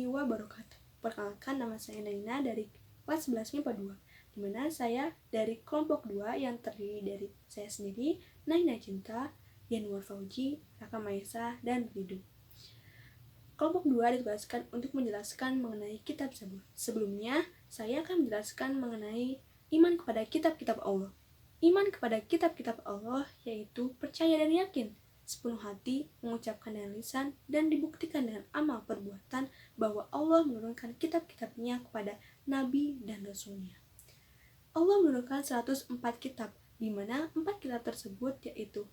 warahmatullahi wabarakatuh. Perkenalkan, nama saya Naina dari kelas 11 MIPA 2, di mana saya dari kelompok 2 yang terdiri dari saya sendiri, Naina Cinta, Yanuar Fauji, Raka Maesa, dan Ridho. Kelompok 2 ditugaskan untuk menjelaskan mengenai kitab Zabur. Sebelumnya, saya akan menjelaskan mengenai iman kepada kitab-kitab Allah. Iman kepada kitab-kitab Allah yaitu percaya dan yakin, sepenuh hati, mengucapkan dengan lisan, dan dibuktikan dengan amal perbuatan bahwa Allah menurunkan kitab-kitabnya kepada Nabi dan Rasulnya. Allah menurunkan 104 kitab, di mana 4 kitab tersebut yaitu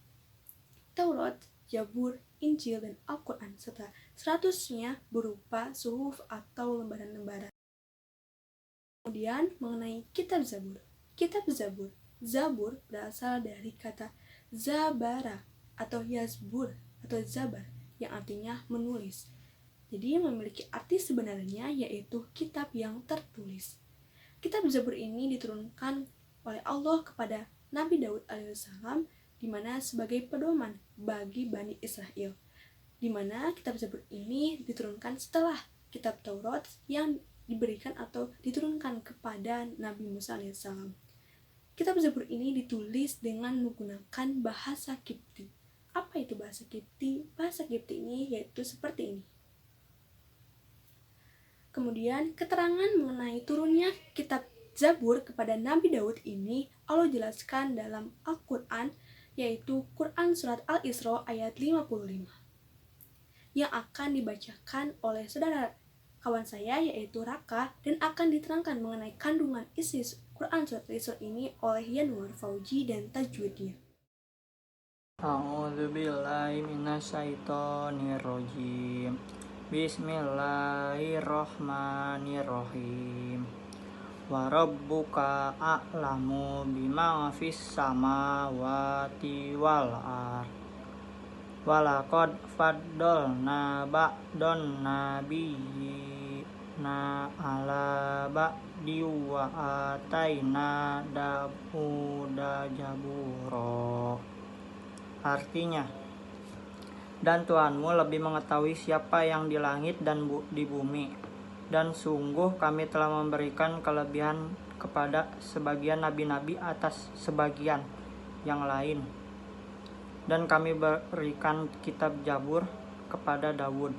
Taurat, Zabur, Injil, dan Al-Quran, serta 100-nya berupa suhuf atau lembaran-lembaran. Kemudian mengenai kitab Zabur. Kitab Zabur. Zabur berasal dari kata Zabara atau Yazbur atau Zabar yang artinya menulis. Jadi memiliki arti sebenarnya yaitu kitab yang tertulis. Kitab Zabur ini diturunkan oleh Allah kepada Nabi Daud alaihissalam, di mana sebagai pedoman bagi Bani Israel, di mana kitab Zabur ini diturunkan setelah kitab Taurat yang diberikan atau diturunkan kepada Nabi Musa alaihissalam. Kitab Zabur ini ditulis dengan menggunakan bahasa Kipti. Apa itu bahasa Kipti? Bahasa Kipti ini yaitu seperti ini. Kemudian keterangan mengenai turunnya kitab Zabur kepada Nabi Daud ini Allah jelaskan dalam Al-Quran, yaitu Quran Surat Al-Isra ayat 55, yang akan dibacakan oleh saudara kawan saya yaitu Raka, dan akan diterangkan mengenai kandungan isi Quran Surat Al-Isra ini oleh Yanuar Fauji dan tajwidnya. A'udzubillahi minasyaitonirrajim. Bismillahirrahmanirrahim. Wa rabbuka a'lamu bima fis samawati wal ard. Walaqad faddalna ba'don nabiyyina ala ba'di wa ataina Dabuda zabura. Artinya, dan Tuhanmu lebih mengetahui siapa yang di langit dan di bumi. Dan sungguh kami telah memberikan kelebihan kepada sebagian nabi-nabi atas sebagian yang lain. Dan kami berikan kitab Zabur kepada Daud.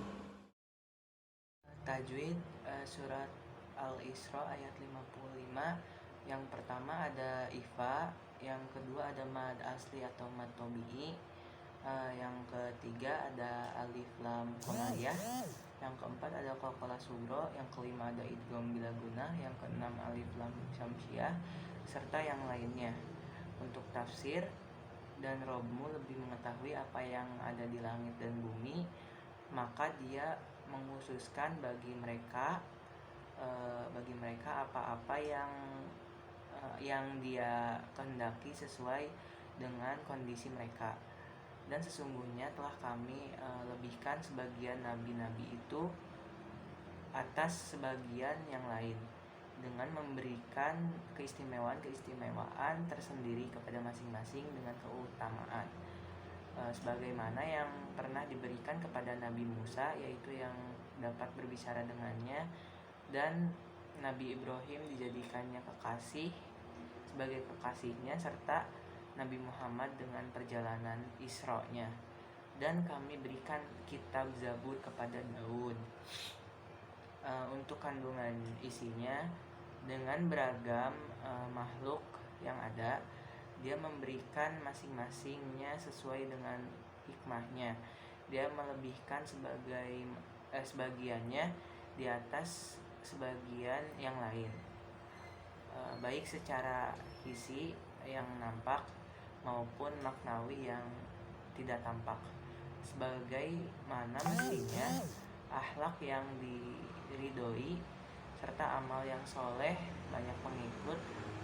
Tajwid surat Al-Isra ayat 55. Yang pertama ada ifa, yang kedua ada mad asli atau mad tabi'i, yang ketiga ada alif lam qamariyah, yang keempat ada qalqalah sughra, yang kelima ada idgham bila gunnah, yang keenam alif lam syamsiyah, serta yang lainnya. Untuk tafsir, dan Robmu lebih mengetahui apa yang ada di langit dan bumi, maka dia mengkhususkan bagi mereka apa-apa yang dia kehendaki sesuai dengan kondisi mereka. Dan sesungguhnya telah kami lebihkan sebagian nabi-nabi itu atas sebagian yang lain, dengan memberikan keistimewaan tersendiri kepada masing-masing dengan keutamaan, sebagaimana yang pernah diberikan kepada Nabi Musa, yaitu yang dapat berbicara dengannya, dan Nabi Ibrahim dijadikannya kekasih sebagai kekasihnya, serta Nabi Muhammad dengan perjalanan Isra-nya. Dan kami berikan kitab Zabur kepada Daud. Untuk kandungan isinya, dengan beragam makhluk yang ada, dia memberikan masing-masingnya sesuai dengan hikmahnya. Dia melebihkan sebagiannya di atas sebagian yang lain, baik secara isi yang nampak maupun maknawi yang tidak tampak, sebagaimana mestinya akhlak yang diridhoi serta amal yang soleh banyak pengikut.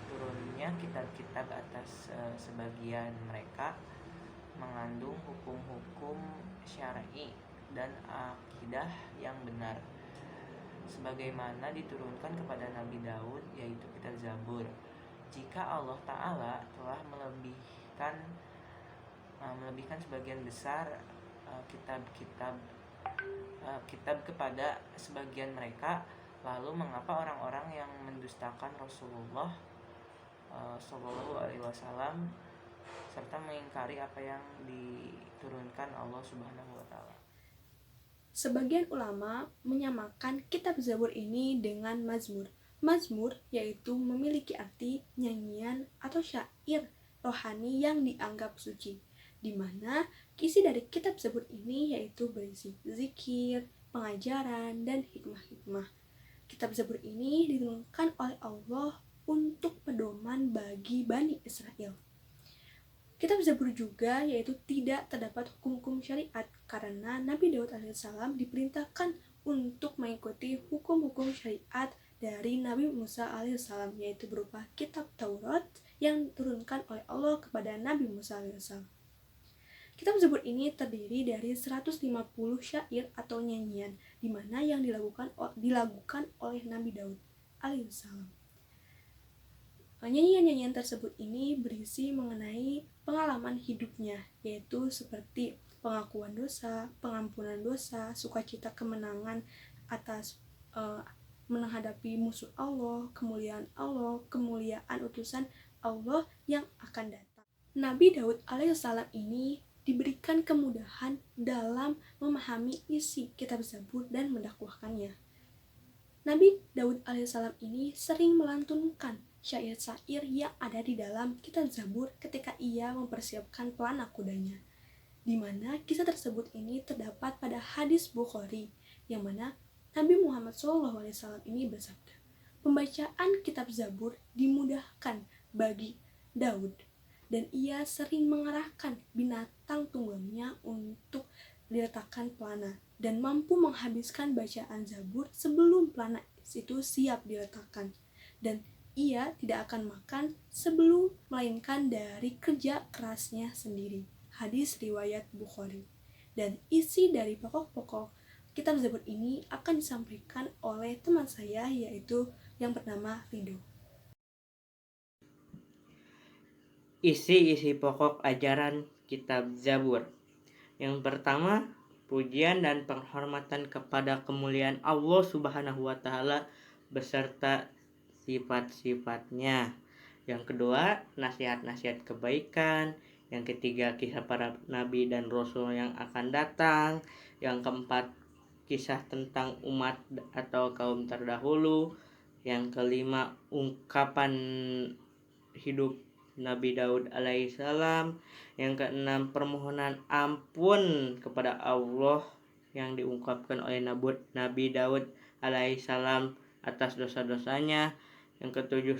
Turunnya kitab-kitab atas sebagian mereka mengandung hukum-hukum syar'i dan akidah yang benar, sebagaimana diturunkan kepada Nabi Daud, yaitu kitab Zabur. Jika Allah Ta'ala telah melebihkan sebagian besar kitab-kitab kitab kepada sebagian mereka. Lalu mengapa orang-orang yang mendustakan Rasulullah Shallallahu Alaihi Wasallam serta mengingkari apa yang diturunkan Allah Subhanahu Wa Taala? Sebagian ulama menyamakan kitab Zabur ini dengan Mazmur. Mazmur yaitu memiliki arti nyanyian atau syair rohani yang dianggap suci, di mana isi dari kitab Zabur ini yaitu berisi zikir, pengajaran, dan hikmah-hikmah. Kitab Zabur ini diturunkan oleh Allah untuk pedoman bagi Bani Israel. Kitab Zabur juga yaitu tidak terdapat hukum-hukum syariat karena Nabi Daud alaihissalam diperintahkan untuk mengikuti hukum-hukum syariat dari Nabi Musa alaihissalam, yaitu berupa kitab Taurat yang diturunkan oleh Allah kepada Nabi Musa alaihissalam. Kitab Zabur ini terdiri dari 150 syair atau nyanyian, di mana yang dilakukan oleh Nabi Daud alaihissalam. Nyanyian-nyanyian tersebut ini berisi mengenai pengalaman hidupnya, yaitu seperti pengakuan dosa, pengampunan dosa, sukacita kemenangan atas menghadapi musuh Allah, kemuliaan utusan Allah yang akan datang. Nabi Daud alaihissalam ini diberikan kemudahan dalam memahami isi kitab Zabur dan mendakwahkannya. Nabi Daud alaihissalam ini sering melantunkan syair-syair yang ada di dalam kitab Zabur ketika ia mempersiapkan pelana kudanya, di mana kisah tersebut ini terdapat pada hadis Bukhari, yang mana Nabi Muhammad SAW ini bersabda, pembacaan kitab Zabur dimudahkan bagi Daud, dan ia sering mengarahkan binatang tunggannya untuk diletakkan pelana, dan mampu menghabiskan bacaan Zabur sebelum pelana itu siap diletakkan, dan ia tidak akan makan sebelum melainkan dari kerja kerasnya sendiri. Hadis riwayat Bukhari. Dan isi dari pokok-pokok kitab Zabur ini akan disampaikan oleh teman saya, yaitu yang bernama Rido. Isi-isi pokok ajaran kitab Zabur. Yang pertama, pujian dan penghormatan kepada kemuliaan Allah Subhanahu wa taala beserta sifat-sifatnya. Yang kedua, nasihat-nasihat kebaikan. Yang ketiga, kisah para nabi dan rasul yang akan datang. Yang keempat, kisah tentang umat atau kaum terdahulu. Yang kelima, ungkapan hidup Nabi Daud alaihissalam. Yang keenam, permohonan ampun kepada Allah yang diungkapkan oleh Nabi Daud alaihissalam atas dosa-dosanya. Yang ketujuh,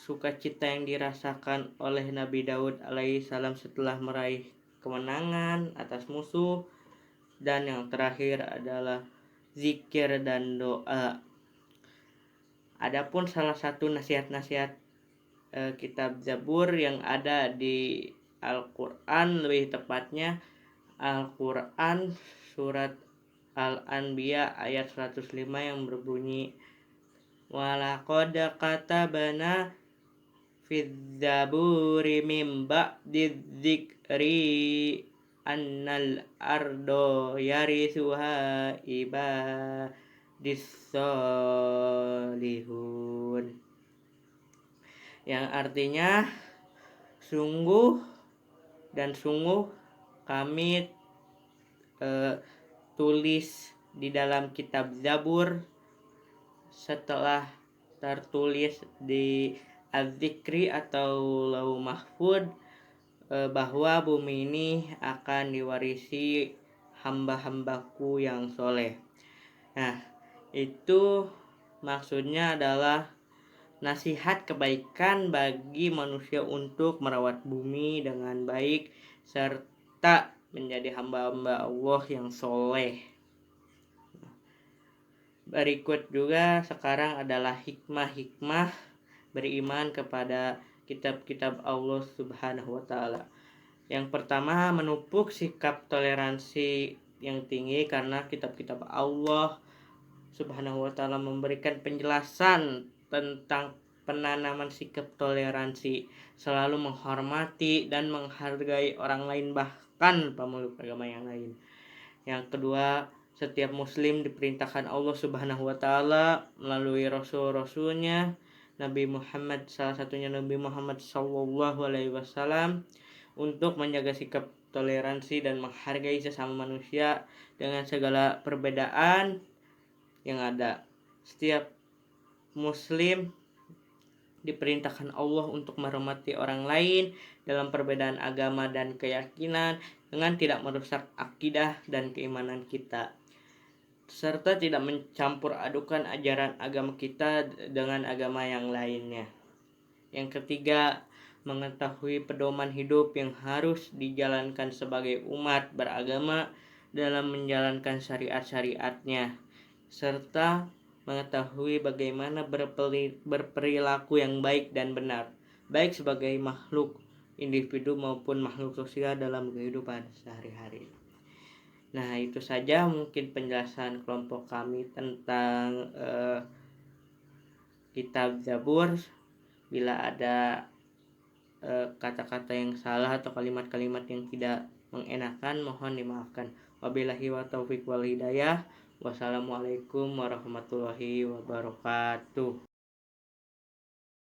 sukacita yang dirasakan oleh Nabi Daud alaihissalam setelah meraih kemenangan atas musuh. Dan yang terakhir adalah zikir dan doa. Adapun salah satu nasihat-nasihat kitab Zabur yang ada di Al-Quran, lebih tepatnya Al-Quran surat Al-Anbiya ayat 105 yang berbunyi, walaqad katabana fidz zaburi mim ba'di dzikri annal ardo yarisuha ibadis solihun, yang artinya sungguh kami tulis di dalam kitab Zabur setelah tertulis di Az-Zikri atau Lauh Mahfud bahwa bumi ini akan diwarisi hamba-hambaku yang soleh. Nah, itu maksudnya adalah nasihat kebaikan bagi manusia untuk merawat bumi dengan baik serta menjadi hamba-hamba Allah yang soleh. Berikut juga sekarang adalah hikmah-hikmah beriman kepada kitab-kitab Allah Subhanahu wa taala. Yang pertama, menupuk sikap toleransi yang tinggi karena kitab-kitab Allah Subhanahu wa taala memberikan penjelasan tentang penanaman sikap toleransi, selalu menghormati dan menghargai orang lain bahkan pemeluk agama yang lain. Yang kedua, setiap muslim diperintahkan Allah Subhanahu wa taala melalui rasul-rasulnya, Nabi Muhammad, salah satunya Nabi Muhammad sallallahu alaihi wasallam, untuk menjaga sikap toleransi dan menghargai sesama manusia dengan segala perbedaan yang ada. Setiap muslim diperintahkan Allah untuk menghormati orang lain dalam perbedaan agama dan keyakinan dengan tidak merusak akidah dan keimanan kita, serta tidak mencampur adukan ajaran agama kita dengan agama yang lainnya. Yang ketiga, mengetahui pedoman hidup yang harus dijalankan sebagai umat beragama dalam menjalankan syariat-syariatnya, serta mengetahui bagaimana berperilaku yang baik dan benar, baik sebagai makhluk individu maupun makhluk sosial dalam kehidupan sehari-hari. Nah, itu saja mungkin penjelasan kelompok kami tentang kitab Zabur. Bila ada kata-kata yang salah atau kalimat-kalimat yang tidak mengenakan, mohon dimaafkan. Wabillahi wa taufiq wal hidayah. Wassalamualaikum warahmatullahi wabarakatuh.